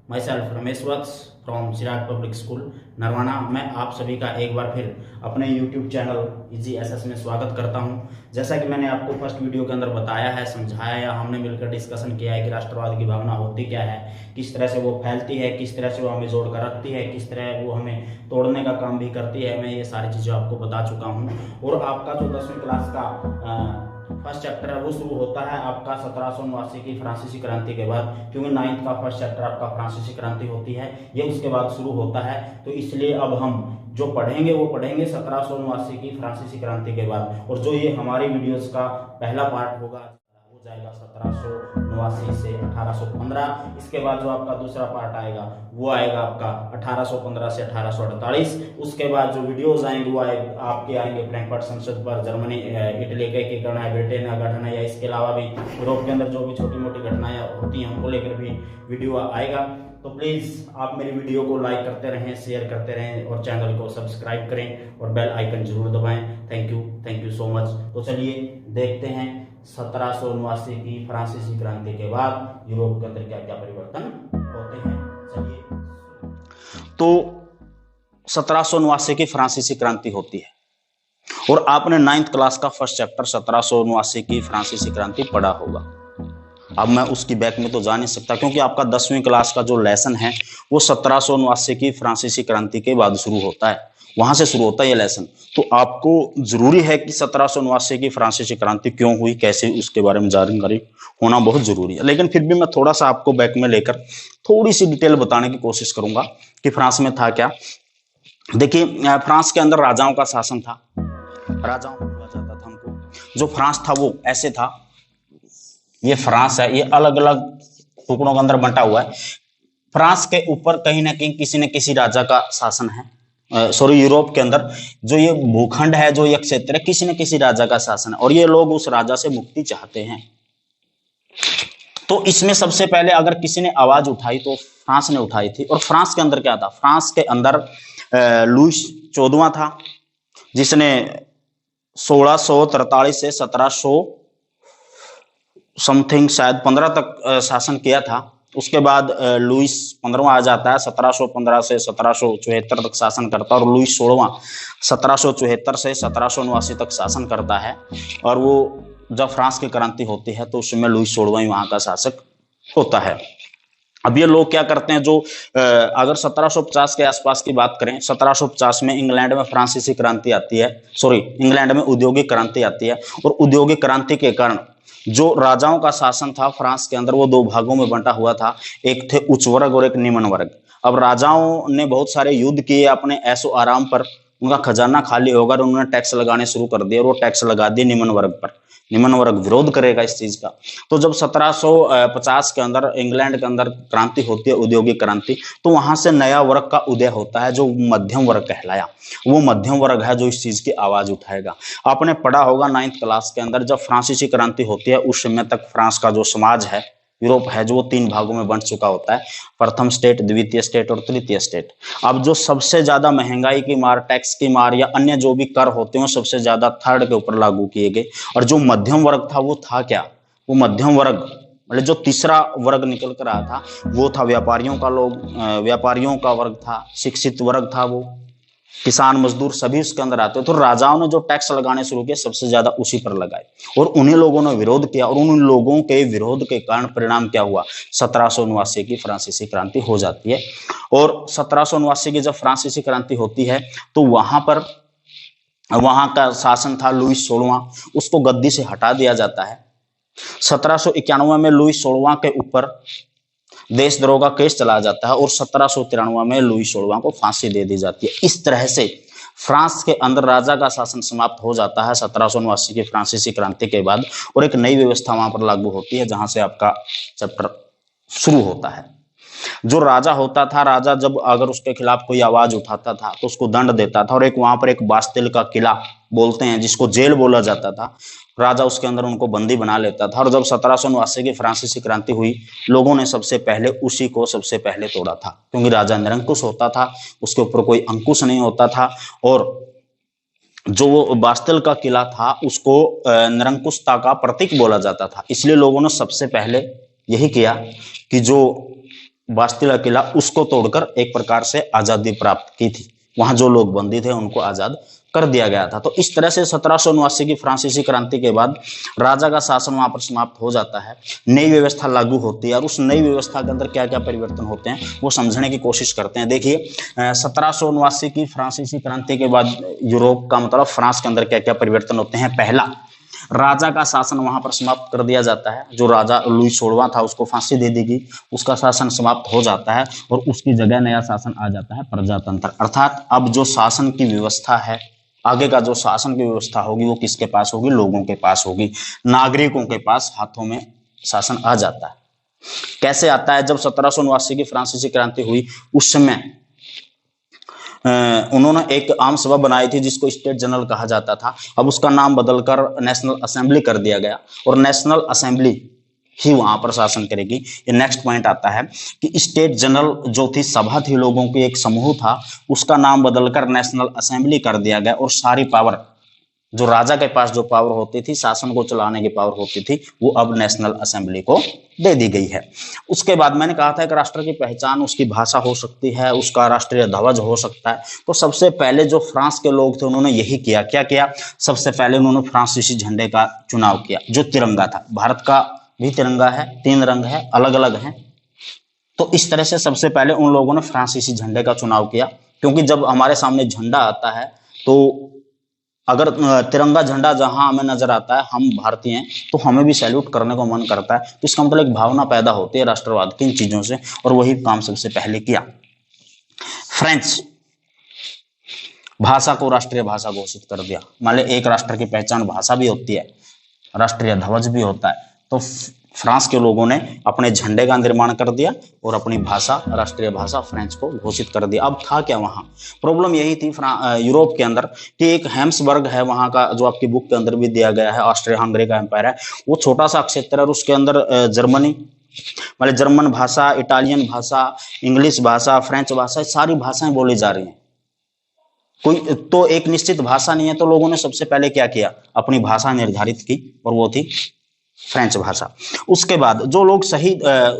My self Ramesh Vats from Chirag public school Narwana. मैं आप सभी का एक बार फिर अपने यूट्यूब चैनल इजी एसएस में स्वागत करता हूं। जैसा कि मैंने आपको फर्स्ट वीडियो के अंदर बताया है, समझाया है, हमने मिलकर डिस्कशन किया है कि राष्ट्रवाद की भावना होती क्या है, किस तरह से वो फैलती है, किस तरह से वो हमें जोड़ कर रखती है, किस तरह वो हमें तोड़ने का काम भी करती है। मैं ये सारी चीज़ें आपको बता चुका हूँ। और आपका जो 10वीं क्लास का फर्स्ट चैप्टर है वो शुरू होता है आपका 1789 की फ्रांसीसी क्रांति के बाद, क्योंकि 9th का फर्स्ट चैप्टर आपका फ्रांसीसी क्रांति होती है, ये उसके बाद शुरू होता है। तो इसलिए अब हम जो पढ़ेंगे वो पढ़ेंगे 1789 की फ्रांसीसी क्रांति के बाद। और जो ये हमारी वीडियोस का पहला पार्ट होगा हो जाएगा 1789 से 1815। इसके बाद जो आपका दूसरा पार्ट आएगा वो आएगा आपका 1815 से 1848। उसके बाद जो वीडियोस आएंगे वो आपके आएंगे फ्रैंकफर्ट संसद पर, जर्मनी इटली का एकीकरण है, ब्रिटेन का गठन है, या इसके अलावा भी यूरोप के अंदर जो भी छोटी मोटी घटनाएं होती हैं उनको लेकर भी वीडियो आएगा। तो प्लीज़ आप मेरी वीडियो को लाइक करते रहें, शेयर करते रहें और चैनल को सब्सक्राइब करें और बेल आइकन जरूर दबाएं। Thank you so much. तो चलिए देखते हैं 1789 की फ्रांसीसी क्रांति के बाद यूरोप के अंदर क्या क्या परिवर्तन होते हैं। चलिए, तो 1789 की फ्रांसीसी क्रांति होती है और आपने 9th क्लास का फर्स्ट चैप्टर 1789 की फ्रांसीसी क्रांति पढ़ा होगा। अब मैं उसकी बैक में तो जा नहीं सकता क्योंकि आपका 10वीं क्लास का जो लेसन है वो 1789 की फ्रांसीसी क्रांति के बाद शुरू होता है, वहां से शुरू होता है ये लेसन। तो आपको जरूरी है कि 1789 की फ्रांसीसी क्रांति क्यों हुई, कैसे, उसके बारे में जानकारी होना बहुत जरूरी है। लेकिन फिर भी मैं थोड़ा सा आपको बैक में लेकर थोड़ी सी डिटेल बताने की कोशिश करूंगा कि फ्रांस में था क्या। देखिए, फ्रांस के अंदर राजाओं का शासन था, राजाओं को बोला जाता था उनको। जो फ्रांस था वो ऐसे था, ये फ्रांस है, ये अलग अलग टुकड़ों के अंदर बंटा हुआ है। फ्रांस के ऊपर कहीं ना कहीं किसी न किसी राजा का शासन है। यूरोप के अंदर जो ये भूखंड है, जो ये क्षेत्र है, किसी न किसी राजा का शासन है और ये लोग उस राजा से मुक्ति चाहते हैं। तो इसमें सबसे पहले अगर किसी ने आवाज उठाई तो फ्रांस ने उठाई थी। और फ्रांस के अंदर क्या था, फ्रांस के अंदर लुईस 14वां था, जिसने 1643 से 1700 समथिंग शायद 15 तक शासन किया था। उसके बाद लुईस 15वां आ जाता है, 1715 से 1774 तक शासन करता है। और लुईस 16वां 1774 से 1789 तक शासन करता है। और वो जब फ्रांस की क्रांति होती है तो उस समय लुईस 16वां ही वहां का शासक होता है। अब ये लोग क्या करते हैं, जो अगर 1750 के आसपास की बात करें, 1750 में इंग्लैंड में फ्रांसीसी क्रांति आती है, इंग्लैंड में औद्योगिक क्रांति आती है। और औद्योगिक क्रांति के कारण जो राजाओं का शासन था फ्रांस के अंदर वो दो भागों में बंटा हुआ था, एक थे उच्च वर्ग और एक निम्न वर्ग। अब राजाओं ने बहुत सारे युद्ध किए अपने ऐशो आराम पर, उनका खजाना खाली होगा और उन्होंने टैक्स लगाने शुरू कर दिए और वो टैक्स लगा दिए निम्न वर्ग पर। निम्न वर्ग विरोध करेगा इस चीज का। तो जब 1750 के अंदर इंग्लैंड के अंदर क्रांति होती है, औद्योगिक क्रांति, तो वहां से नया वर्ग का उदय होता है जो मध्यम वर्ग कहलाया। वो मध्यम वर्ग है जो इस चीज की आवाज उठाएगा। आपने पढ़ा होगा 9th क्लास के अंदर, जब फ्रांसीसी क्रांति होती है उस समय तक फ्रांस का जो समाज है, यूरोप है, जो वो 3 भागों में बंट चुका होता है, प्रथम स्टेट, द्वितीय स्टेट और तृतीय स्टेट। अब जो सबसे ज्यादा महंगाई की मार, टैक्स की मार या अन्य जो भी कर होते हैं सबसे ज्यादा थर्ड के ऊपर लागू किए गए। और जो मध्यम वर्ग था वो था क्या, वो मध्यम वर्ग मतलब जो तीसरा वर्ग निकल कर आया था वो था व्यापारियों का वर्ग था, शिक्षित वर्ग था, वो किसान मजदूर सभी उसके अंदर आते। तो राजाओं ने जो टैक्स लगाने शुरू किए सबसे ज्यादा उसी पर लगाए और उन्हीं लोगों ने विरोध किया। और उन लोगों के विरोध के कारण परिणाम क्या हुआ, 1789 की फ्रांसीसी क्रांति हो जाती है। और 1789 की जब फ्रांसीसी क्रांति होती है तो वहां का शासन था लुईस 16वां, उसको गद्दी से हटा दिया जाता है। 1791 में लुईस 16वां के ऊपर देशद्रोह का केस चला जाता है और 1793 में लुईस 16वां को फांसी दे दी जाती है। इस तरह से फ्रांस के अंदर राजा का शासन समाप्त हो जाता है 1789 की फ्रांसीसी क्रांति के बाद और एक नई व्यवस्था वहां पर लागू होती है, जहां से आपका चैप्टर शुरू होता है। जो राजा होता था, राजा जब अगर उसके खिलाफ कोई आवाज उठाता था तो उसको दंड देता था। और एक वहां पर एक बास्तिल का किला बोलते हैं, जिसको जेल बोला जाता था, राजा उसके अंदर उनको बंदी बना लेता था। और जब 1789 की फ्रांसीसी क्रांति हुई, लोगों ने सबसे पहले उसी को सबसे पहले तोड़ा था, क्योंकि राजा निरंकुश होता था, उसके ऊपर कोई अंकुश नहीं होता था। और जो वो बास्तिल का किला था उसको निरंकुशता का प्रतीक बोला जाता था। इसलिए लोगों ने सबसे पहले यही किया कि जो बास्तिल किला, उसको तोड़कर एक प्रकार से आजादी प्राप्त की थी। वहां जो लोग बंदी थे उनको आजाद कर दिया गया था। तो इस तरह से 1779 की फ्रांसीसी क्रांति के बाद राजा का शासन वहां पर समाप्त हो जाता है, नई व्यवस्था लागू होती है। और उस नई व्यवस्था के अंदर क्या क्या परिवर्तन होते हैं वो समझने की कोशिश करते हैं। देखिए 1779 की फ्रांसीसी क्रांति के बाद यूरोप का मतलब फ्रांस के अंदर क्या क्या परिवर्तन होते हैं। पहला, राजा का शासन वहां पर समाप्त कर दिया जाता है। जो राजा लुई 16वां था उसको फांसी दे दी गई, उसका शासन समाप्त हो जाता है और उसकी जगह नया शासन आ जाता है, प्रजातंत्र। अर्थात अब जो शासन की व्यवस्था है, आगे का जो शासन की व्यवस्था होगी वो किसके पास होगी? लोगों के पास होगी, नागरिकों के पास हाथों में शासन आ जाता है। कैसे आता है? जब 1779 की फ्रांसीसी क्रांति हुई उस समय उन्होंने एक आम सभा बनाई थी जिसको स्टेट जनरल कहा जाता था। अब उसका नाम बदलकर नेशनल असेंबली कर दिया गया और नेशनल असेंबली ही वहां पर शासन करेगी। ये नेक्स्ट पॉइंट आता है कि स्टेट जनरल जो थी, सभा थी, लोगों की एक समूह था, उसका नाम बदलकर नेशनल असेंबली कर दिया गया और सारी पावर जो राजा के पास जो पावर होती थी, शासन को चलाने की पावर होती थी, वो अब नेशनल असेंबली को दे दी गई है। उसके बाद मैंने कहा था कि राष्ट्र की पहचान उसकी भाषा हो सकती है, उसका राष्ट्रीय ध्वज हो सकता है। तो सबसे पहले जो फ्रांस के लोग थे उन्होंने यही किया। क्या किया? सबसे पहले उन्होंने फ्रांसीसी झंडे का चुनाव किया, जो तिरंगा था। भारत का भी तिरंगा है, 3 रंग है, अलग अलग हैं। तो इस तरह से सबसे पहले उन लोगों ने फ्रांसीसी झंडे का चुनाव किया, क्योंकि जब हमारे सामने झंडा आता है तो अगर तिरंगा झंडा जहां हमें नजर आता है, हम भारतीय हैं, तो हमें भी सैल्यूट करने को मन करता है। तो इसका मतलब एक भावना पैदा होती है राष्ट्रवाद की इन चीजों से, और वही काम सबसे पहले किया। फ्रेंच भाषा को राष्ट्रीय भाषा घोषित कर दिया। मान लो एक राष्ट्र की पहचान भाषा भी होती है, राष्ट्रीय ध्वज भी होता है। तो फ्रांस के लोगों ने अपने झंडे का निर्माण कर दिया और अपनी भाषा, राष्ट्रीय भाषा फ्रेंच को घोषित कर दिया। अब था क्या वहां? प्रॉब्लम यही थी यूरोप के अंदर कि एक हैम्सबर्ग है वहां का, जो आपकी बुक के अंदर भी दिया गया है, ऑस्ट्रिया हंगरी का एम्पायर है। वो छोटा सा क्षेत्र है और उसके अंदर जर्मनी, मतलब जर्मन भाषा, इटालियन भाषा, इंग्लिश भाषा, फ्रेंच भाषा, सारी भाषाएं बोली जा रही हैं। कोई तो एक निश्चित भाषा नहीं है। तो लोगों ने सबसे पहले क्या किया? अपनी भाषा निर्धारित की और वो थी फ्रेंच भाषा। उसके बाद जो लोग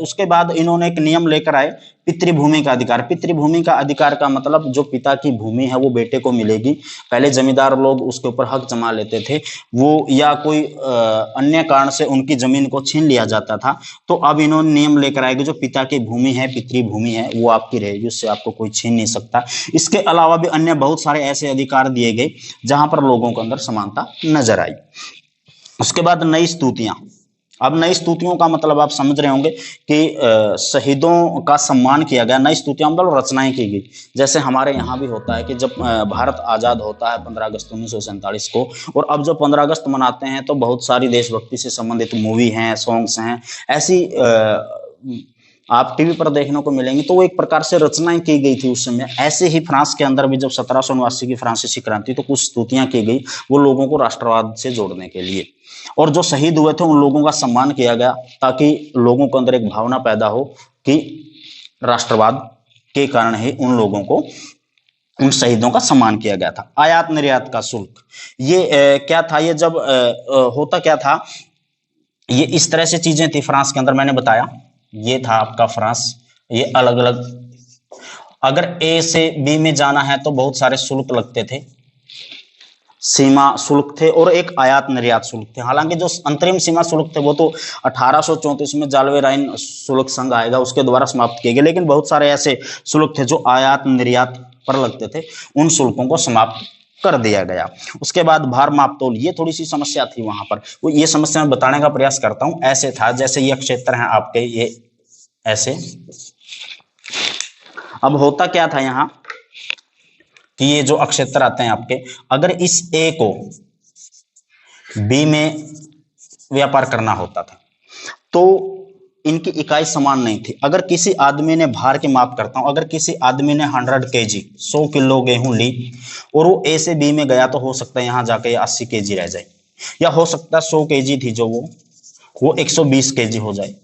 उसके बाद इन्होंने एक नियम लेकर आए, पितृभूमि का अधिकार। पितृभूमि का अधिकार का मतलब जो पिता की भूमि है वो बेटे को मिलेगी। पहले जमींदार लोग उसके ऊपर हक जमा लेते थे, वो या कोई अन्य कारण से उनकी जमीन को छीन लिया जाता था। तो अब इन्होंने नियम लेकर आए कि जो पिता की भूमि है, पितृभूमि है, वो आपकी रहेगी, उससे आपको कोई छीन नहीं सकता। इसके अलावा भी अन्य बहुत सारे ऐसे अधिकार दिए गए जहां पर लोगों के अंदर समानता नजर आई। उसके बाद नई स्तुतियां। अब नई स्तुतियों का मतलब आप समझ रहे होंगे कि शहीदों का सम्मान किया गया। नई स्तुतियां मतलब रचनाएं की गई। जैसे हमारे यहाँ भी होता है कि जब भारत आजाद होता है 15 अगस्त 1947 को, और अब जब 15 अगस्त मनाते हैं तो बहुत सारी देशभक्ति से संबंधित मूवी हैं, सॉन्ग्स हैं, ऐसी आप टीवी पर देखने को मिलेंगी। तो वो एक प्रकार से रचनाएं की गई थी उस समय। ऐसे ही फ्रांस के अंदर भी जब 1779 की फ्रांसीसी क्रांति, तो कुछ स्तुतियां की गई वो लोगों को राष्ट्रवाद से जोड़ने के लिए। और जो शहीद हुए थे उन लोगों का सम्मान किया गया ताकि लोगों के अंदर एक भावना पैदा हो कि राष्ट्रवाद के कारण ही उन लोगों को, उन शहीदों का सम्मान किया गया था। आयात निर्यात का शुल्क, ये क्या था? ये जब होता क्या था, ये इस तरह से चीजें थी फ्रांस के अंदर। मैंने बताया ये था आपका फ्रांस, ये अलग अलग, अगर ए से बी में जाना है तो बहुत सारे शुल्क लगते थे, सीमा शुल्क थे और एक आयात निर्यात शुल्क थे। हालांकि जो अंतरिम सीमा शुल्क थे वो तो 1834 में जालवे राइन शुल्क संघ आएगा उसके द्वारा समाप्त किए गए, लेकिन बहुत सारे ऐसे शुल्क थे जो आयात निर्यात पर लगते थे, उन शुल्कों को समाप्त कर दिया गया। उसके बाद भार मापतोल, ये थोड़ी सी समस्या थी वहां पर। वो ये समस्या मैं बताने का प्रयास करता हूं। ऐसे था जैसे ये क्षेत्र है आपके, ये ऐसे। अब होता क्या था यहाँ कि ये जो अक्षेत्र आते हैं आपके, अगर इस ए को बी में व्यापार करना होता था तो इनकी इकाई समान नहीं थी। अगर किसी आदमी ने, भार की माप करता हूं, अगर किसी आदमी ने 100 kg 100 किलो गेहूं ली और वो ए से बी में गया तो हो सकता है यहां जाके 80 kg रह जाए, या हो सकता है 100 kg थी जो वो 120 kg हो जाए,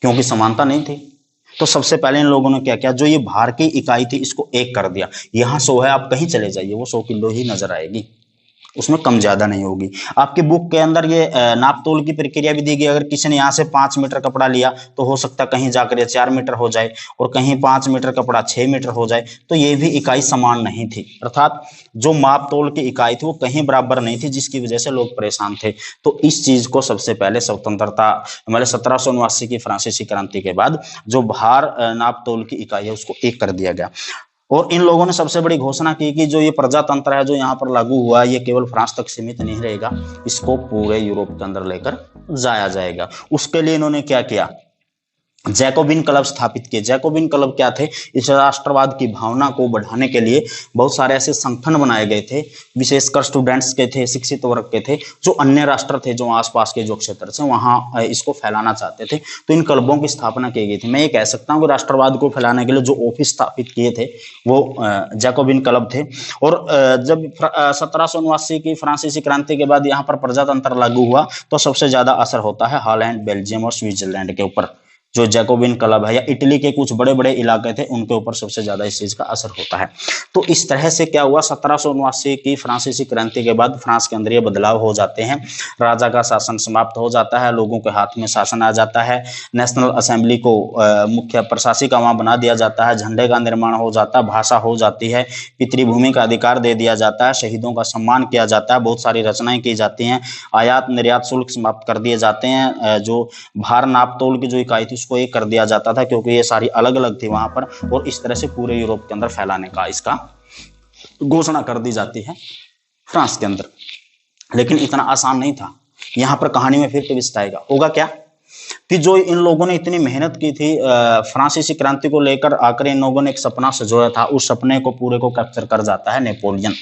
क्योंकि समानता नहीं थी। तो सबसे पहले इन लोगों ने क्या किया, जो ये भार की इकाई थी इसको एक कर दिया। यहां 100 है, आप कहीं चले जाइए वो 100 किलो ही नजर आएगी। उसमें कम ज्यादा नहीं होगी। आपकी बुक के अंदर ये नाप तोल की प्रक्रिया भी दी गई। अगर किसी ने यहाँ से 5 मीटर कपड़ा लिया तो हो सकता है कहीं जाकर 4 मीटर हो जाए और कहीं 5 मीटर कपड़ा 6 मीटर हो जाए। तो ये भी इकाई समान नहीं थी, अर्थात जो माप तोल की इकाई थी वो कहीं बराबर नहीं थी, जिसकी वजह से लोग परेशान थे। तो इस चीज को सबसे पहले स्वतंत्रता हमारे 1779 की फ्रांसीसी क्रांति के बाद जो भार नाप तोल की इकाई है उसको एक कर दिया गया। और इन लोगों ने सबसे बड़ी घोषणा की कि जो ये प्रजातंत्र है जो यहाँ पर लागू हुआ है ये केवल फ्रांस तक सीमित नहीं रहेगा, इसको पूरे यूरोप के अंदर लेकर जाया जाएगा। उसके लिए इन्होंने क्या किया, जैकोबिन क्लब स्थापित किए। जैकोबिन क्लब क्या थे, इस राष्ट्रवाद की भावना को बढ़ाने के लिए बहुत सारे ऐसे संगठन बनाए गए थे, विशेषकर स्टूडेंट्स के थे, शिक्षित वर्ग के थे, जो अन्य राष्ट्र थे जो आसपास के जो क्षेत्र से वहां इसको फैलाना चाहते थे। तो इन क्लबों की स्थापना की गई थी। मैं ये कह सकता हूँ कि राष्ट्रवाद को फैलाने के लिए जो ऑफिस स्थापित किए थे वो जैकोबिन क्लब थे। और जब 1779 की फ्रांसीसी क्रांति के बाद यहाँ पर प्रजातंत्र लागू हुआ तो सबसे ज्यादा असर होता है हॉलैंड, बेल्जियम और स्विट्जरलैंड के ऊपर। जो जैकोबिन क्लब है या इटली के कुछ बड़े बड़े इलाके थे उनके ऊपर सबसे ज्यादा इस चीज का असर होता है। तो इस तरह से क्या हुआ, 1779 की फ्रांसीसी क्रांति के बाद फ्रांस के अंदर ये बदलाव हो जाते हैं। राजा का शासन समाप्त हो जाता है, लोगों के हाथ में शासन आ जाता है, नेशनल असेंबली को मुख्य प्रशासिका वहां बना दिया जाता है, झंडे का निर्माण हो जाता है, भाषा हो जाती है, पितृभूमि का अधिकार दे दिया जाता है, शहीदों का सम्मान किया जाता है, बहुत सारी रचनाएं की जाती हैं, आयात निर्यात शुल्क समाप्त कर दिए जाते हैं, जो भार नाप तोल की जो इकाई थी उसको एक कर दिया जाता था क्योंकि ये सारी अलग अलग थी वहां पर। और इस तरह से पूरे यूरोप के अंदर फैलाने का इसका घोषणा कर दी जाती है फ्रांस के अंदर। लेकिन इतना आसान नहीं था। यहां पर कहानी में फिर ट्विस्ट आएगा। होगा क्या कि जो इन लोगों ने इतनी मेहनत की थी फ्रांसीसी क्रांति को लेकर, आकर इन लोगों ने एक सपना सजोया था, उस सपने को पूरे को कैप्चर कर जाता है नेपोलियन।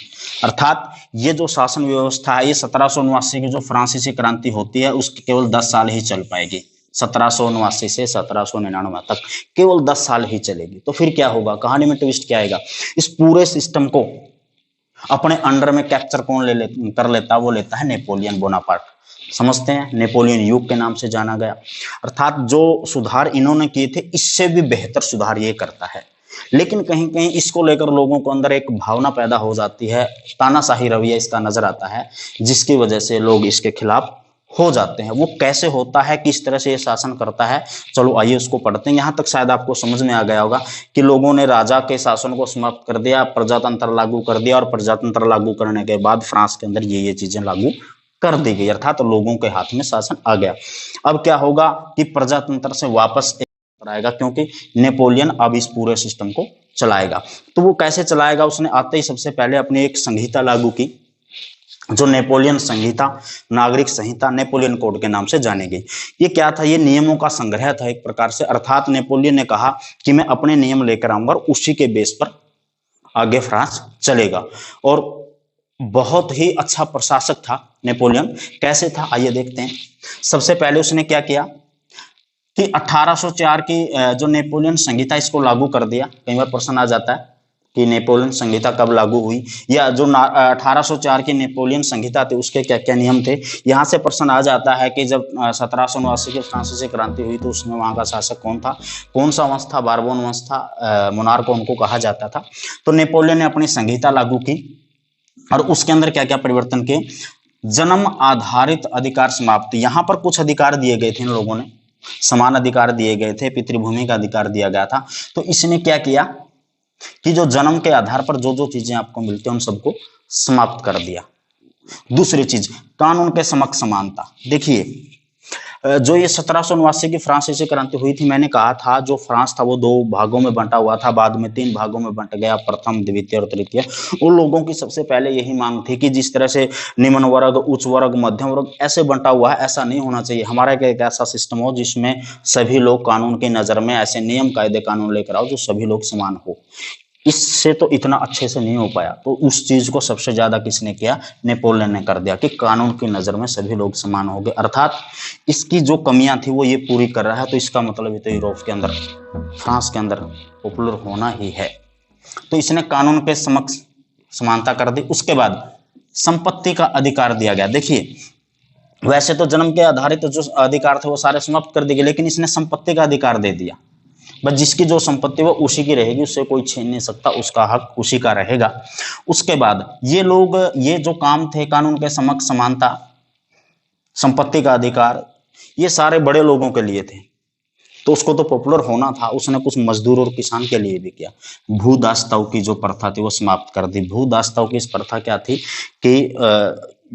अर्थात ये जो शासन व्यवस्था है ये 1779 की जो फ्रांसीसी क्रांति होती है उसकी केवल 10 साल ही चल पाएगी। 1779 से 1799 तक केवल 10 साल ही चलेगी। तो फिर क्या होगा, कहानी में ट्विस्ट क्या आएगा, इस पूरे सिस्टम को अपने अंडर में कैप्चर कौन कर लेता, वो लेता है नेपोलियन बोनापार्ट। समझते हैं, नेपोलियन युग के नाम से जाना गया। अर्थात जो सुधार इन्होंने किए थे इससे भी बेहतर सुधार ये करता है। लेकिन कहीं कहीं इसको लेकर लोगों को अंदर एक भावना पैदा हो जाती है, तानाशाही रवैया इसका नजर आता है, जिसकी वजह से लोग इसके खिलाफ हो जाते हैं। वो कैसे होता है, किस तरह से ये शासन करता है, चलो आइए उसको पढ़ते हैं। यहां तक शायद आपको समझ में आ गया होगा कि लोगों ने राजा के शासन को समाप्त कर दिया, प्रजातंत्र लागू कर दिया, और प्रजातंत्र लागू करने के बाद फ्रांस के अंदर ये चीजें लागू कर दी गई, अर्थात लोगों के हाथ में शासन आ गया। अब क्या होगा कि प्रजातंत्र से वापस आएगा क्योंकि नेपोलियन अब इस पूरे सिस्टम को चलाएगा। तो वो कैसे चलाएगा, उसने आते ही सबसे पहले अपनी एक संहिता लागू की, जो नेपोलियन संहिता, नागरिक संहिता, नेपोलियन कोड के नाम से जानी गई। ये क्या था, ये नियमों का संग्रह था एक प्रकार से। अर्थात नेपोलियन ने कहा कि मैं अपने नियम लेकर आऊंगा और उसी के बेस पर आगे फ्रांस चलेगा। और बहुत ही अच्छा प्रशासक था नेपोलियन। कैसे था आइए देखते हैं। सबसे पहले उसने क्या किया कि 1804 की जो नेपोलियन संहिता इसको लागू कर दिया। कई बार प्रश्न आ जाता है कि नेपोलियन संहिता कब लागू हुई, या जो 1804 की नेपोलियन संहिता थी उसके क्या क्या नियम थे। यहाँ से प्रश्न आ जाता है कि जब 1779 की फ्रांसीसी क्रांति हुई तो उसमें वहाँ का शासक कौन था, कौन सा वंश था, बारबोन वंश था, मोनार्क उनको कहा जाता था। तो नेपोलियन ने अपनी संहिता लागू की और उसके अंदर क्या क्या परिवर्तन किए। जन्म आधारित अधिकार समाप्त, यहाँ पर कुछ अधिकार दिए गए थे इन लोगों ने, समान अधिकार दिए गए थे, पितृभूमि का अधिकार दिया गया था। तो इसने क्या किया कि जो जन्म के आधार पर जो जो चीजें आपको मिलती हैं उन सबको समाप्त कर दिया। दूसरी चीज, कानून के समक्ष समानता। देखिए जो ये 1779 की फ्रांसीसी क्रांति हुई थी, मैंने कहा था जो फ्रांस था वो 2 भागों में बंटा हुआ था, बाद में 3 भागों में बंट गया, प्रथम, द्वितीय और तृतीय। उन लोगों की सबसे पहले यही मांग थी कि जिस तरह से निम्न वर्ग, उच्च वर्ग, मध्यम वर्ग ऐसे बंटा हुआ है, ऐसा नहीं होना चाहिए। हमारा एक ऐसा सिस्टम हो जिसमें सभी लोग कानून की नजर में ऐसे नियम कायदे कानून लेकर आओ जो सभी लोग समान हो। इससे तो इतना अच्छे से नहीं हो पाया, तो उस चीज को सबसे ज्यादा किसने किया, नेपोलियन ने कर दिया कि कानून की नजर में सभी लोग समान हो गए। अर्थात इसकी जो कमियां थी वो ये पूरी कर रहा है। तो इसका मतलब ये तो यूरोप के अंदर, फ्रांस के अंदर पॉपुलर होना ही है। तो इसने कानून के समक्ष समानता कर दी। उसके बाद संपत्ति का अधिकार दिया गया। देखिए वैसे तो जन्म के आधारित जो अधिकार थे वो सारे समाप्त कर दिए गए, लेकिन इसने संपत्ति का अधिकार दे दिया। बस जिसकी जो संपत्ति वो उसी की रहेगी, उससे कोई छीन नहीं सकता, उसका हक उसी का रहेगा। उसके बाद ये लोग, ये जो काम थे, कानून के समक्ष समानता, संपत्ति का अधिकार, ये सारे बड़े लोगों के लिए थे। तो उसको तो पॉपुलर होना था, उसने कुछ मजदूर और किसान के लिए भी किया। भूदासताओं की जो प्रथा थी वो समाप्त कर दी। भूदासताओं की इस प्रथा क्या थी कि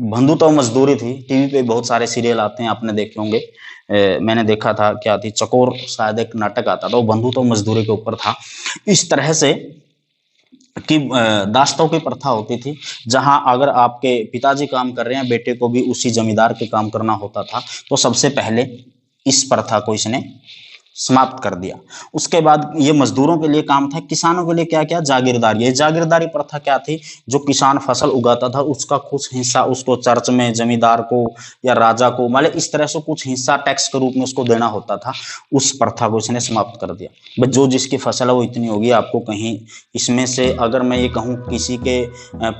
बंधुता मजदूरी थी। टीवी पे बहुत सारे सीरियल आते हैं, आपने देखे होंगे। मैंने देखा था, क्या थी, चकोर शायद एक नाटक आता था, वो बंधुता मजदूरी के ऊपर था। इस तरह से कि दासताओं की प्रथा होती थी, जहां अगर आपके पिताजी काम कर रहे हैं, बेटे को भी उसी जमींदार के काम करना होता था। तो सबसे पहले इस प्रथा को इसने समाप्त कर दिया। उसके बाद ये मजदूरों के लिए काम था। किसानों के लिए क्या क्या, जागीरदारी। ये जागीरदारी प्रथा क्या थी, जो किसान फसल उगाता था उसका कुछ हिस्सा उसको चर्च में जमींदार को या राजा को, मतलब इस तरह से कुछ हिस्सा टैक्स के रूप में उसको देना होता था। उस प्रथा को इसने समाप्त कर दिया। बस जो जिसकी फसल है वो इतनी होगी, आपको कहीं इसमें से अगर मैं ये कहूँ किसी के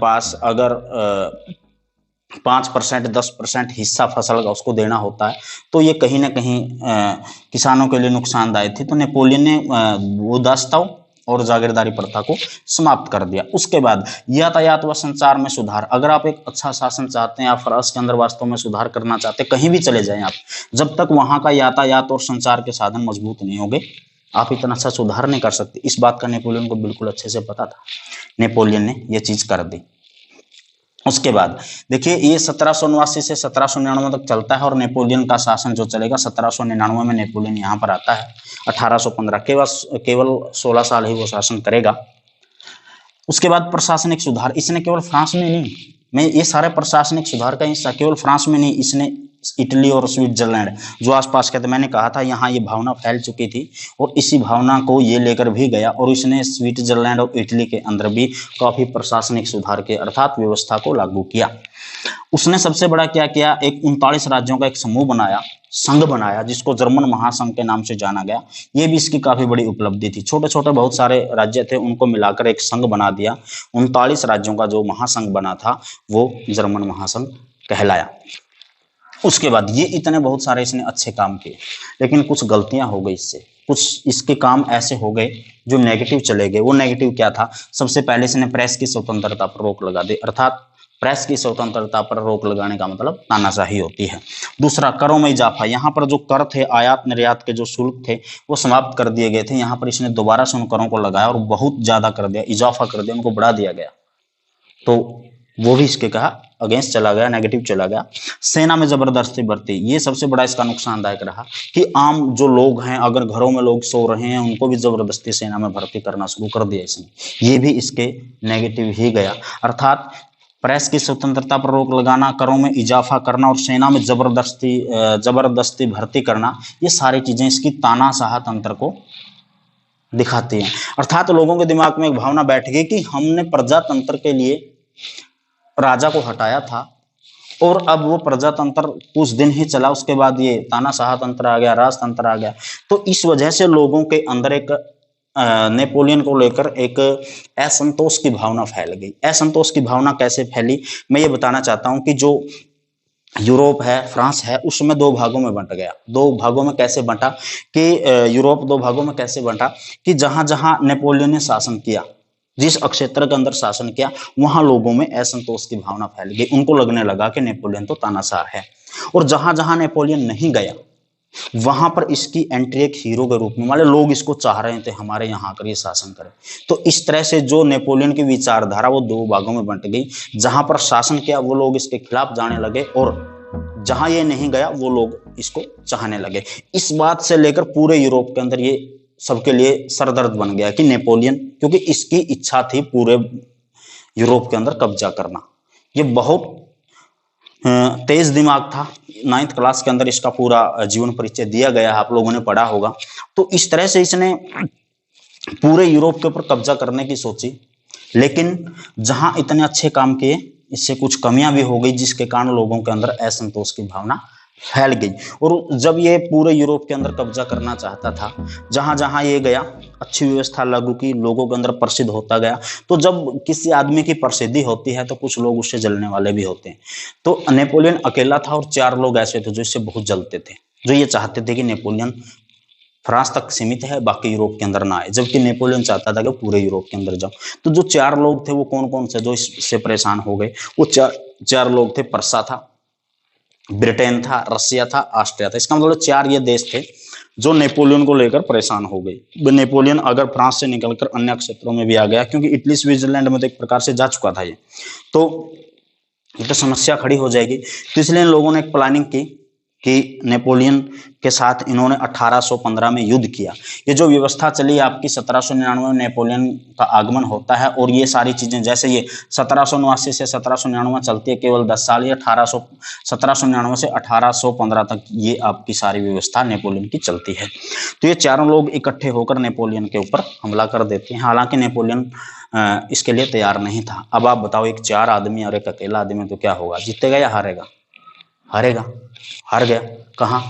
पास अगर 5% 10% हिस्सा फसल का उसको देना होता है, तो ये कहीं ना कहीं किसानों के लिए नुकसानदायक थी। तो नेपोलियन ने वो दासताओं और जागीरदारी प्रथा को समाप्त कर दिया। उसके बाद यातायात व संचार में सुधार। अगर आप एक अच्छा शासन चाहते हैं, आप फ्रांस के अंदर वास्तव में सुधार करना चाहते हैं, कहीं भी चले जाएं आप, जब तक वहां का यातायात और संचार के साधन मजबूत नहीं होंगे, आप इतना अच्छा सुधार नहीं कर सकते। इस बात का नेपोलियन को बिल्कुल अच्छे से पता था। नेपोलियन ने यह चीज कर दी। उसके बाद देखिए, ये 1789 से 1799 तक चलता है, और नेपोलियन का शासन जो चलेगा, 1799 में नेपोलियन यहाँ पर आता है। 1815 केवल 16 साल ही वो शासन करेगा। उसके बाद प्रशासनिक सुधार। इसने केवल फ्रांस में नहीं, मैं ये सारे प्रशासनिक सुधार का हिस्सा केवल फ्रांस में नहीं, इसने इटली और स्विट्जरलैंड जो आसपास के थे, मैंने कहा था यहाँ ये भावना फैल चुकी थी, और इसी भावना को ये लेकर भी गया, और इसने स्विट्जरलैंड और इटली के अंदर भी काफी प्रशासनिक सुधार के अर्थात व्यवस्था को लागू किया। उसने सबसे बड़ा क्या किया, एक 39 राज्यों का एक समूह बनाया, संघ बनाया, जिसको जर्मन महासंघ के नाम से जाना गया। ये भी इसकी काफी बड़ी उपलब्धि थी। छोटे छोटे बहुत सारे राज्य थे, उनको मिलाकर एक संघ बना दिया। 39 राज्यों का जो महासंघ बना था वो जर्मन महासंघ कहलाया। उसके बाद ये इतने बहुत सारे इसने अच्छे काम किए, लेकिन कुछ गलतियां हो गई इससे। कुछ इसके काम ऐसे हो गए जो नेगेटिव चले गए। वो नेगेटिव क्या था, सबसे पहले इसने प्रेस की स्वतंत्रता पर रोक लगा दी, अर्थात प्रेस की स्वतंत्रता पर रोक लगाने का मतलब तानाशाही होती है। दूसरा, करों में इजाफा। यहाँ पर जो कर थे, आयात निर्यात के जो शुल्क थे, वो समाप्त कर दिए गए थे। यहाँ पर इसने दोबारा से उन करों को लगाया और बहुत ज्यादा कर दिया, इजाफा कर दिया, उनको बढ़ा दिया गया। तो वो भी इसके कहा अगेंस्ट चला गया, नेगेटिव चला गया। सेना में जबरदस्ती भर्ती, ये सबसे बड़ा इसका नुकसानदायक रहा कि आम जो लोग हैं, अगर घरों में लोग सो रहे हैं, उनको भी जबरदस्ती सेना में भर्ती करना शुरू कर दिया इसने। ये भी इसके नेगेटिव ही गया। अर्थात प्रेस की स्वतंत्रता पर रोक लगाना, करों में इजाफा करना और सेना में जबरदस्ती भर्ती करना, ये सारी चीजें इसकी तानाशाह तंत्र को दिखाती हैं। अर्थात लोगों के दिमाग में एक भावना बैठ गई कि हमने प्रजातंत्र के लिए राजा को हटाया था, और अब वो प्रजातंत्र कुछ दिन ही चला, उसके बाद ये तानाशाह तंत्र आ गया, राजतंत्र आ गया। तो इस वजह से लोगों के अंदर एक नेपोलियन को लेकर एक असंतोष की भावना फैल गई। असंतोष की भावना कैसे फैली, मैं ये बताना चाहता हूं कि जो यूरोप है, फ्रांस है, उसमें दो भागों में बंट गया। दो भागों में कैसे बंटा कि यूरोप दो भागों में कैसे बंटा कि जहां जहां नेपोलियन ने शासन किया, जिस क्षेत्र के अंदर शासन किया, वहां लोगों में असंतोष की भावना फैल गई। उनको लगने लगा कि नेपोलियन तो तानाशाह है। और जहां जहां नेपोलियन नहीं गया, वहां पर इसकी एंट्री एक हीरो के रूप में, वाले लोग इसको चाह रहे थे हमारे यहाँ आकर ये शासन करे। तो इस तरह से जो नेपोलियन की विचारधारा वो दो भागों में बंट गई। जहां पर शासन किया वो लोग इसके खिलाफ जाने लगे, और जहां ये नहीं गया वो लोग इसको चाहने लगे। इस बात से लेकर पूरे यूरोप के अंदर ये सबके लिए सरदर्द बन गया कि नेपोलियन, क्योंकि इसकी इच्छा थी पूरे यूरोप के अंदर कब्जा करना। ये बहुत तेज दिमाग था। 9th क्लास के अंदर इसका पूरा जीवन परिचय दिया गया है, आप लोगों ने पढ़ा होगा। तो इस तरह से इसने पूरे यूरोप के ऊपर कब्जा करने की सोची, लेकिन जहां इतने अच्छे काम किए, इससे कुछ कमियां भी हो गई, जिसके कारण लोगों के अंदर असंतोष की भावना फैल गई। और जब ये पूरे यूरोप के अंदर कब्जा करना चाहता था, जहां जहां ये गया, अच्छी व्यवस्था लागू की, लोगों के अंदर प्रसिद्ध होता गया। तो जब किसी आदमी की प्रसिद्धि होती है तो कुछ लोग उससे जलने वाले भी होते हैं। तो नेपोलियन अकेला था और 4 लोग ऐसे थे जो इससे बहुत जलते थे, जो ये चाहते थे कि नेपोलियन फ्रांस तक सीमित है, बाकी यूरोप के अंदर ना आए, जबकि नेपोलियन चाहता था कि पूरे यूरोप के अंदर जाओ। तो जो 4 लोग थे वो कौन कौन से जो इससे परेशान हो गए, वो चार लोग थे। पर्सा था, ब्रिटेन था, रसिया था, ऑस्ट्रिया था। इसका मतलब 4 ये देश थे जो नेपोलियन को लेकर परेशान हो गए। नेपोलियन अगर फ्रांस से निकलकर अन्य क्षेत्रों में भी आ गया, क्योंकि इटली स्विट्जरलैंड में तो एक प्रकार से जा चुका था ये, तो ये तो समस्या खड़ी हो जाएगी। तो इसलिए इन लोगों ने एक प्लानिंग की कि नेपोलियन के साथ इन्होंने 1815 में युद्ध किया। ये जो व्यवस्था चली आपकी 1799 में नेपोलियन का आगमन होता है, और ये सारी चीजें जैसे ये 1789 से 1799 चलती है, केवल 10 साल, ये 1799 से 1815 तक ये आपकी सारी व्यवस्था नेपोलियन की चलती है। तो ये चारों लोग इकट्ठे होकर नेपोलियन के ऊपर हमला कर देते हैं। हालांकि नेपोलियन इसके लिए तैयार नहीं था। अब आप बताओ, एक 4 आदमी और एक अकेला आदमी, तो क्या होगा, जीतेगा या हारेगा? हारेगा, हार गया। कहाँ?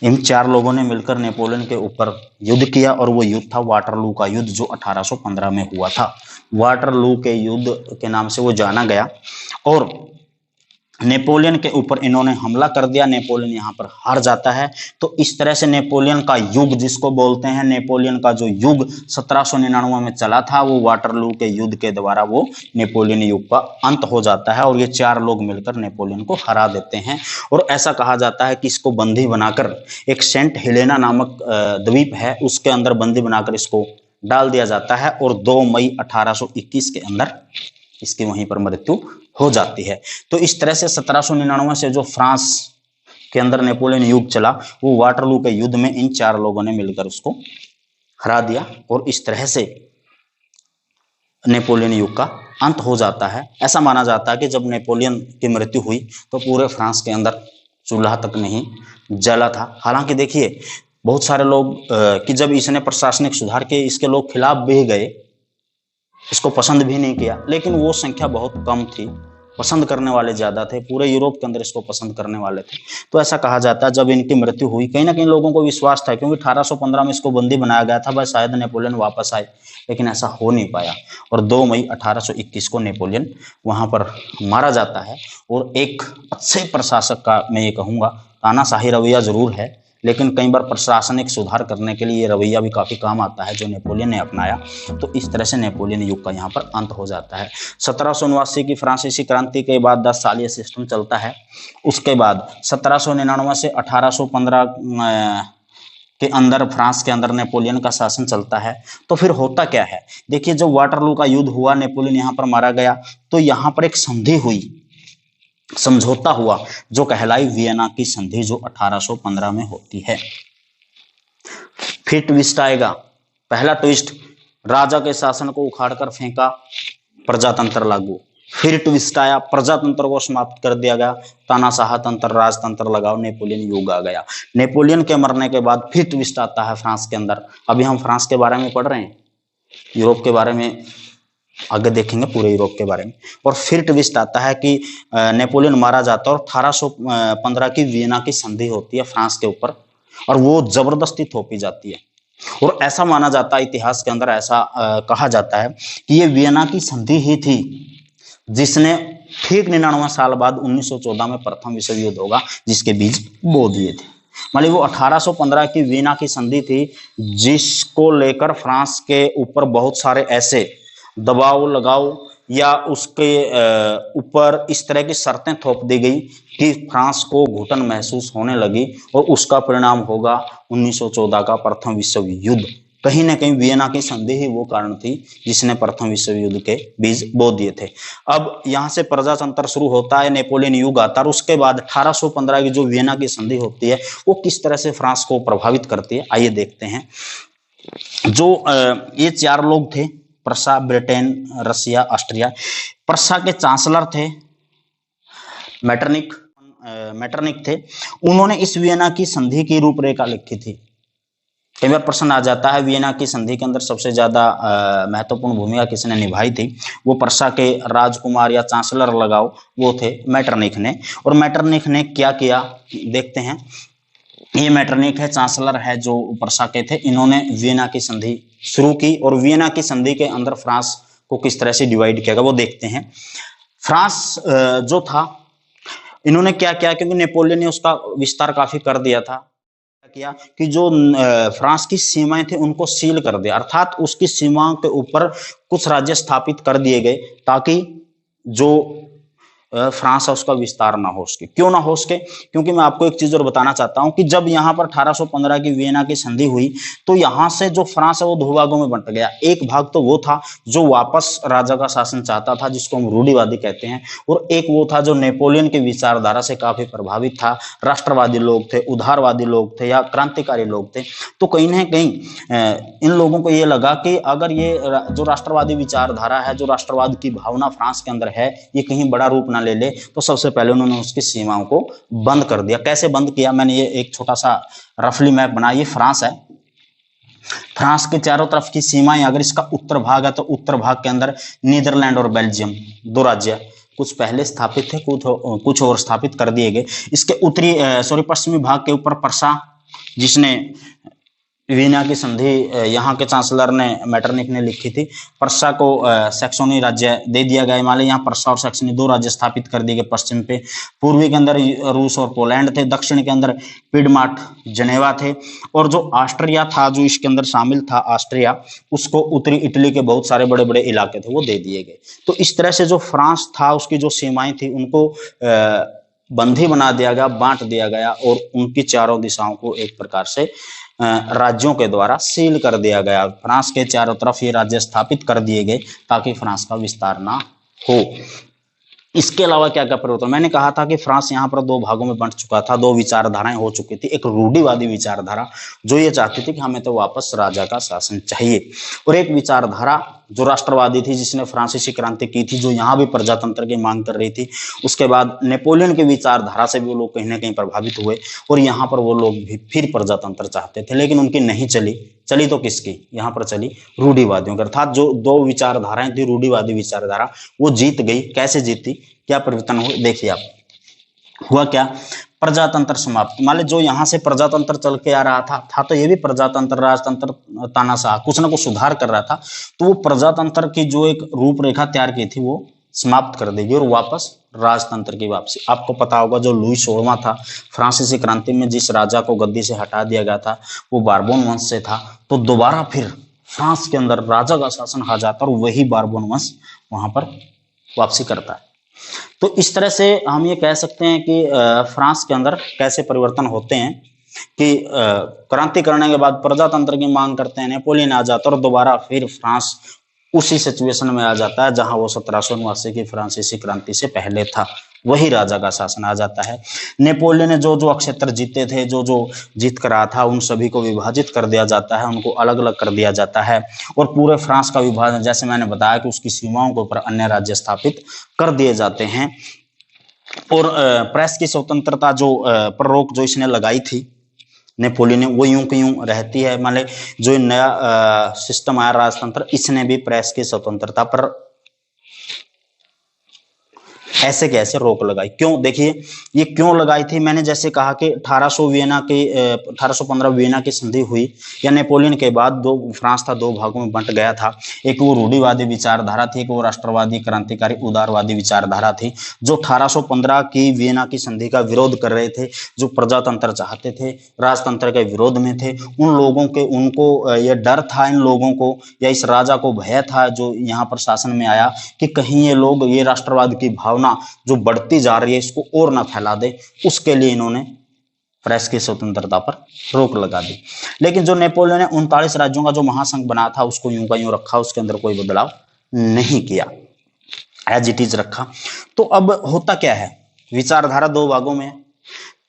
इन 4 लोगों ने मिलकर नेपोलियन के ऊपर युद्ध किया, और वो युद्ध था वाटरलू का युद्ध, जो 1815 में हुआ था। वाटरलू के युद्ध के नाम से वो जाना गया, और नेपोलियन के ऊपर इन्होंने हमला कर दिया। नेपोलियन यहाँ पर हार जाता है। तो इस तरह से नेपोलियन का युग, जिसको बोलते हैं नेपोलियन का जो युग 1799 में चला था, वो वाटरलू के युद्ध के द्वारा वो नेपोलियन युग का अंत हो जाता है, और ये 4 लोग मिलकर नेपोलियन को हरा देते हैं। और ऐसा कहा जाता है कि इसको बंदी बनाकर एक सेंट हेलेना नामक द्वीप है, उसके अंदर बंदी बनाकर इसको डाल दिया जाता है, और 2 मई 1821 के अंदर इसकी वहीं पर मृत्यु हो जाती है। तो इस तरह से 1799 से जो फ्रांस के अंदर नेपोलियन युग चला, वो वाटरलू के युद्ध में इन 4 लोगों ने मिलकर उसको हरा दिया, और इस तरह से नेपोलियन युग का अंत हो जाता है। ऐसा माना जाता है कि जब नेपोलियन की मृत्यु हुई तो पूरे फ्रांस के अंदर चूल्हा तक नहीं जला था। हालांकि देखिए, बहुत सारे लोग कि जब इसने प्रशासनिक सुधार किए, इसके लोग खिलाफ भी गए, इसको पसंद भी नहीं किया, लेकिन वो संख्या बहुत कम थी, पसंद करने वाले ज्यादा थे। पूरे यूरोप के अंदर इसको पसंद करने वाले थे। तो ऐसा कहा जाता है, जब इनकी मृत्यु हुई, कहीं ना कहीं लोगों को विश्वास था, क्योंकि 1815 में इसको बंदी बनाया गया था, भाई शायद नेपोलियन वापस आए, लेकिन ऐसा हो नहीं पाया। और 2 मई 1821 को नेपोलियन वहां पर मारा जाता है। और एक अच्छे प्रशासक का मैं ये कहूँगा, तानाशाही रवैया जरूर है, लेकिन कई बार प्रशासनिक सुधार करने के लिए ये रवैया भी काफी काम आता है, जो नेपोलियन ने अपनाया। तो इस तरह से नेपोलियन युग का यहाँ पर अंत हो जाता है। 1789 की फ्रांसीसी क्रांति के बाद 10 साल ये सिस्टम चलता है। उसके बाद 1799 से 1815 के अंदर फ्रांस के अंदर नेपोलियन का शासन चलता है। तो फिर होता क्या है, देखिए, जब वाटरलू का युद्ध हुआ, नेपोलियन यहाँ पर मारा गया, तो यहाँ पर एक संधि हुई, समझौता हुआ, जो कहलाई वियना की संधि, जो 1815 में होती है। फिर ट्विस्ट आएगा। पहला ट्विस्ट, राजा के शासन को उखाड़कर फेंका, प्रजातंत्र लागू। फिर ट्विस्ट आया, प्रजातंत्र को समाप्त कर दिया गया, तानाशाह तंत्र, राजतंत्र लगाओ, नेपोलियन युग आ गया। नेपोलियन के मरने के बाद फिर ट्विस्ट आता है फ्रांस के अंदर। अभी हम फ्रांस के बारे में पढ़ रहे हैं, यूरोप के बारे में आगे देखेंगे, पूरे यूरोप के बारे में। और फिर ट्विस्ट आता है कि नेपोलियन मारा जाता है, और 1815 की वियना की संधि होती है फ्रांस के ऊपर, और वो जबरदस्ती थोपी जाती है। और ऐसा माना जाता है, इतिहास के अंदर ऐसा कहा जाता है कि ये वियना की संधि ही थी जिसने ठीक 99 साल बाद 1914 में प्रथम विश्व युद्ध होगा, जिसके बीज बो दिए थे। मान लीजिए, वो 1815 की वियना की संधि थी, जिसको लेकर फ्रांस के ऊपर बहुत सारे ऐसे दबाव लगाओ या उसके ऊपर इस तरह की शर्तें थोप दी गई कि फ्रांस को घुटन महसूस होने लगी, और उसका परिणाम होगा 1914 का प्रथम विश्व युद्ध। कहीं ना कहीं वियना की संधि ही वो कारण थी जिसने प्रथम विश्व युद्ध के बीज बो दिए थे। अब यहाँ से प्रजातंत्र शुरू होता है, नेपोलियन युग आता है, और उसके बाद 1815 की जो वियना की संधि होती है, वो किस तरह से फ्रांस को प्रभावित करती है, आइए देखते हैं। जो ये 4 लोग थे, प्रसा, ब्रिटेन, रसिया, ऑस्ट्रिया। प्रसा के चांसलर थे मेटरनिक थे। उन्होंने इस वियना की संधि की रूपरेखा लिखी थी। कई बार प्रश्न आ जाता है, वियना की संधि के अंदर सबसे ज्यादा महत्वपूर्ण भूमिका किसने निभाई थी? वो प्रसा के राजकुमार या चांसलर लगाओ, वो थे मेटरनिक ने। और मेटरनिक ने क्या किया, देखते हैं। ये मेटरनिक है, चांसलर है जो प्रसा के थे। इन्होंने वियना की संधि शुरू की, और वियना की संधि के अंदर फ्रांस को किस तरह से डिवाइड किया गया वो देखते हैं। फ्रांस जो था, इन्होंने क्या किया, क्योंकि नेपोलियन ने उसका विस्तार काफी कर दिया था, किया कि जो फ्रांस की सीमाएं थी उनको सील कर दिया, अर्थात उसकी सीमाओं के ऊपर कुछ राज्य स्थापित कर दिए गए ताकि जो फ्रांस है उसका विस्तार ना हो सके। क्यों ना हो सके? क्योंकि मैं आपको एक चीज और बताना चाहता हूं कि जब यहां पर 1815 की वियना की संधि हुई तो यहां से जो फ्रांस है वो दो भागों में बंट गया। एक भाग तो वो था जो वापस राजा का शासन चाहता था, जिसको हम रूढ़िवादी कहते हैं, और एक वो था जो नेपोलियन की विचारधारा से काफी प्रभावित था। राष्ट्रवादी लोग थे, उदारवादी लोग थे या क्रांतिकारी लोग थे। तो कहीं ना कहीं इन लोगों को ये लगा कि अगर ये जो राष्ट्रवादी विचारधारा है, जो राष्ट्रवाद की भावना फ्रांस के अंदर है, ये कहीं बड़ा रूप ना ले ले, तो सबसे पहले उन्होंने उसकी सीमाओं को बंद कर दिया। कैसे बंद किया? मैंने ये एक छोटा सा रफली मैप बनाया। ये फ्रांस है, फ्रांस के चारों तरफ की सीमाएं, अगर इसका उत्तर भाग है तो उत्तर भाग के अंदर नीदरलैंड और बेल्जियम दो राज्य कुछ पहले स्थापित थे, कुछ और स्थापित कर दिए गए। इसके पश्चिमी भाग के ऊपर पर्सा, जिसने वियना की संधि यहाँ के चांसलर ने मेटरनिक ने लिखी थी, पर्सा को सैक्सोनी राज्य दे दिया गया। मान लीजिए यहाँ पर्सा और सैक्सोनी दो राज्य स्थापित कर दिए गए पश्चिम पे। पूर्वी के अंदर रूस और पोलैंड थे, दक्षिण के अंदर पिडमार्ट, जनेवा थे, और जो ऑस्ट्रिया था, जो इसके अंदर शामिल था ऑस्ट्रिया, उसको उत्तरी इटली के बहुत सारे बड़े बड़े इलाके थे वो दे दिए गए। तो इस तरह से जो फ्रांस था उसकी जो सीमाएं थी उनको बंधी बना दिया गया, बांट दिया गया, और उनकी चारों दिशाओं को एक प्रकार से राज्यों के द्वारा सील कर दिया गया। फ्रांस के चारों तरफ ये राज्य स्थापित कर दिए गए ताकि फ्रांस का विस्तार ना हो। इसके अलावा क्या क्या परिवर्तन? मैंने कहा था कि फ्रांस यहाँ पर दो भागों में बंट चुका था, दो विचारधाराएं हो चुकी थी। एक रूढ़िवादी विचारधारा जो ये चाहती थी कि हमें तो वापस राजा का शासन चाहिए, और एक विचारधारा जो राष्ट्रवादी थी, जिसने फ्रांसीसी क्रांति की थी, जो यहाँ भी प्रजातंत्र की मांग कर रही थी। उसके बाद नेपोलियन की विचारधारा से भी वो लोग कहीं ना कहीं प्रभावित हुए, और यहाँ पर वो लोग भी फिर प्रजातंत्र चाहते थे, लेकिन उनकी नहीं चली। चली तो किसकी? यहाँ पर चली रूढ़िवादियों की, अर्थात जो दो विचारधाराएं थी, रूढ़िवादी विचारधारा, वो जीत गई। कैसे जीती? क्या परिवर्तन हुए? देखिए आप, हुआ क्या? प्रजातंत्र समाप्त। मान लो जो यहाँ से प्रजातंत्र चल के आ रहा था तो ये भी प्रजातंत्र, राजतंत्र, तानाशाह, कुछ ना कुछ सुधार कर रहा था। तो वो प्रजातंत्र की जो एक रूपरेखा तैयार की थी वो समाप्त कर देगी और वापस राजतंत्र की वापसी। आपको पता होगा जो लुई 16वां था, फ्रांसीसी क्रांति में जिस राजा को गद्दी से हटा दिया गया था वो बारबोन वंश से था। तो दोबारा फिर फ्रांस के अंदर राजा का शासन आ जाता और वही बारबोन वंश वहां पर वापसी करता है। तो इस तरह से हम ये कह सकते हैं कि फ्रांस के अंदर कैसे परिवर्तन होते हैं कि क्रांति करने के बाद प्रजातंत्र की मांग करते हैं, नेपोलियन आ जाता है और दोबारा फिर फ्रांस उसी सिचुएशन में आ जाता है जहां वो 1789 की फ्रांसीसी क्रांति से पहले था। वही राजा का शासन आ जाता है। नेपोलियन ने जो जो अक्षेत्र जीते थे, जो जो जीत कर रहा था, उन सभी को विभाजित कर दिया जाता है, उनको अलग अलग कर दिया जाता है, और पूरे फ्रांस का विभाजन, जैसे मैंने बताया कि उसकी सीमाओं के ऊपर अन्य राज्य स्थापित कर दिए जाते हैं। और प्रेस की स्वतंत्रता जो पर रोक जो इसने लगाई थी नेपोलियन ने, वो यूं की यूं रहती है। मान ली जो नया सिस्टम आया राजतंत्र, इसने भी प्रेस की स्वतंत्रता पर ऐसे कैसे रोक लगाई। क्यों? देखिए ये क्यों लगाई थी। मैंने जैसे कहा कि 1815 वियना की संधि हुई, या नेपोलियन के बाद दो फ्रांस था, दो भागों में बंट गया था। एक वो रूढ़िवादी विचारधारा थी, एक वो राष्ट्रवादी क्रांतिकारी उदारवादी विचारधारा थी, जो 1815 की वियना की संधि का विरोध कर रहे थे, जो प्रजातंत्र चाहते थे, राजतंत्र के विरोध में थे। उन लोगों के, उनको ये डर था, इन लोगों को या इस राजा को भय था जो यहाँ पर शासन में आया, कि कहीं ये लोग ये राष्ट्रवाद की भावना जो बढ़ती जा रही है इसको और ना फैला दे। उसके लिए इन्होंने प्रेस की स्वतंत्रता पर रोक लगा दी। लेकिन जो नेपोलियन ने 39 राज्यों का जो महासंघ बना था उसको यूं का यूं रखा, उसके अंदर कोई बदलाव नहीं किया, एज इट इज रखा। तो अब होता क्या है, विचारधारा दो भागों में,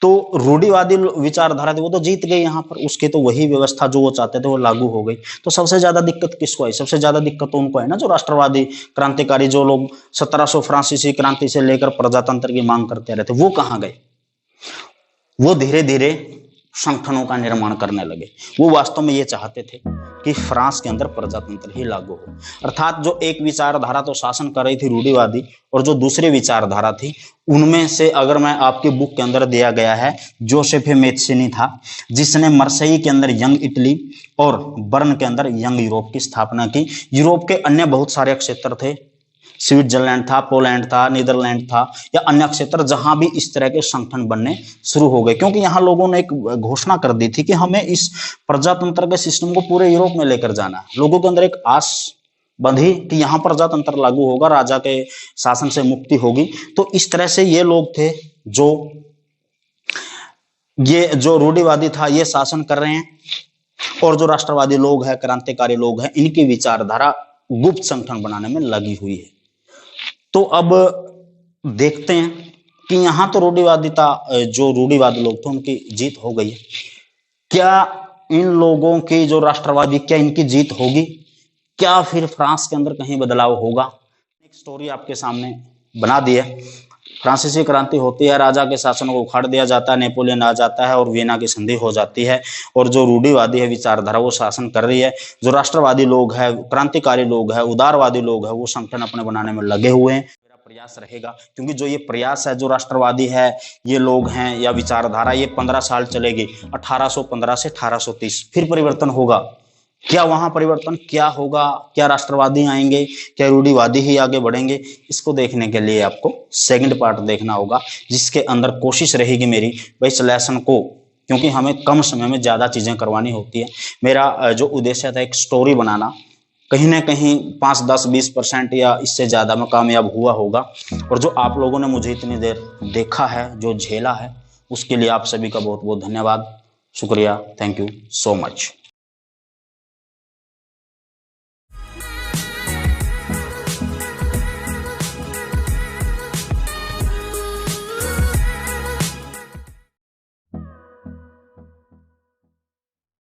तो रूढ़िवादी विचारधारा थी वो तो जीत गई यहाँ पर, उसकी तो वही व्यवस्था जो वो चाहते थे वो लागू हो गई। तो सबसे ज्यादा दिक्कत किसको आई? सबसे ज्यादा दिक्कत तो उनको है ना, जो राष्ट्रवादी क्रांतिकारी, जो लोग 1700 फ्रांसीसी क्रांति से लेकर प्रजातंत्र की मांग करते रहते, वो कहाँ गए? वो धीरे धीरे संगठनों का निर्माण करने लगे। वो वास्तव में ये चाहते थे कि फ्रांस के अंदर प्रजातंत्र ही लागू हो, अर्थात जो एक विचारधारा तो शासन कर रही थी रूढ़िवादी, और जो दूसरी विचारधारा थी उनमें से, अगर मैं आपके बुक के अंदर दिया गया है, जोसेफे मेत्सिनी था, जिसने मर्सई के अंदर यंग इटली और बर्न के अंदर यंग यूरोप की स्थापना की। यूरोप के अन्य बहुत सारे क्षेत्र थे स्विट्जरलैंड था, पोलैंड था, नीदरलैंड था या अन्य क्षेत्र जहां भी इस तरह के संगठन बनने शुरू हो गए, क्योंकि यहाँ लोगों ने एक घोषणा कर दी थी कि हमें इस प्रजातंत्र के सिस्टम को पूरे यूरोप में लेकर जाना है। लोगों के अंदर एक आस बंधी कि यहाँ प्रजातंत्र लागू होगा, राजा के शासन से मुक्ति होगी। तो इस तरह से ये लोग थे जो रूढ़िवादी था ये शासन कर रहे हैं, और जो राष्ट्रवादी लोग हैं, क्रांतिकारी लोग हैं, इनकी विचारधारा गुप्त संगठन बनाने में लगी हुई है। तो अब देखते हैं कि यहां तो जो रूढ़िवादी लोग थे उनकी जीत हो गई है। क्या इन लोगों की जो राष्ट्रवादी, क्या इनकी जीत होगी? क्या फिर फ्रांस के अंदर कहीं बदलाव होगा? एक स्टोरी आपके सामने बना दी है। फ्रांसीसी क्रांति होती है, राजा के शासन को उखाड़ दिया जाता है, नेपोलियन आ जाता है और वियना की संधि हो जाती है, और जो रूढ़िवादी है विचारधारा वो शासन कर रही है। जो राष्ट्रवादी लोग हैं, क्रांतिकारी लोग हैं, उदारवादी लोग हैं, वो संगठन अपने बनाने में लगे हुए हैं। मेरा प्रयास रहेगा, क्योंकि जो ये प्रयास है, जो राष्ट्रवादी है ये लोग हैं या विचारधारा, ये 15 साल चलेगी, 1815 से 1830, फिर परिवर्तन होगा। क्या वहां परिवर्तन क्या होगा? क्या राष्ट्रवादी आएंगे? क्या रूढ़िवादी ही आगे बढ़ेंगे? इसको देखने के लिए आपको सेकंड पार्ट देखना होगा, जिसके अंदर कोशिश रहेगी मेरी भाई इस लेसन को, क्योंकि हमें कम समय में ज्यादा चीजें करवानी होती है। मेरा जो उद्देश्य था एक स्टोरी बनाना, कहीं ना कहीं 5, 10, 20% या इससे ज्यादा में कामयाब हुआ होगा। और जो आप लोगों ने मुझे इतनी देर देखा है, जो झेला है, उसके लिए आप सभी का बहुत बहुत धन्यवाद, शुक्रिया, थैंक यू सो मच।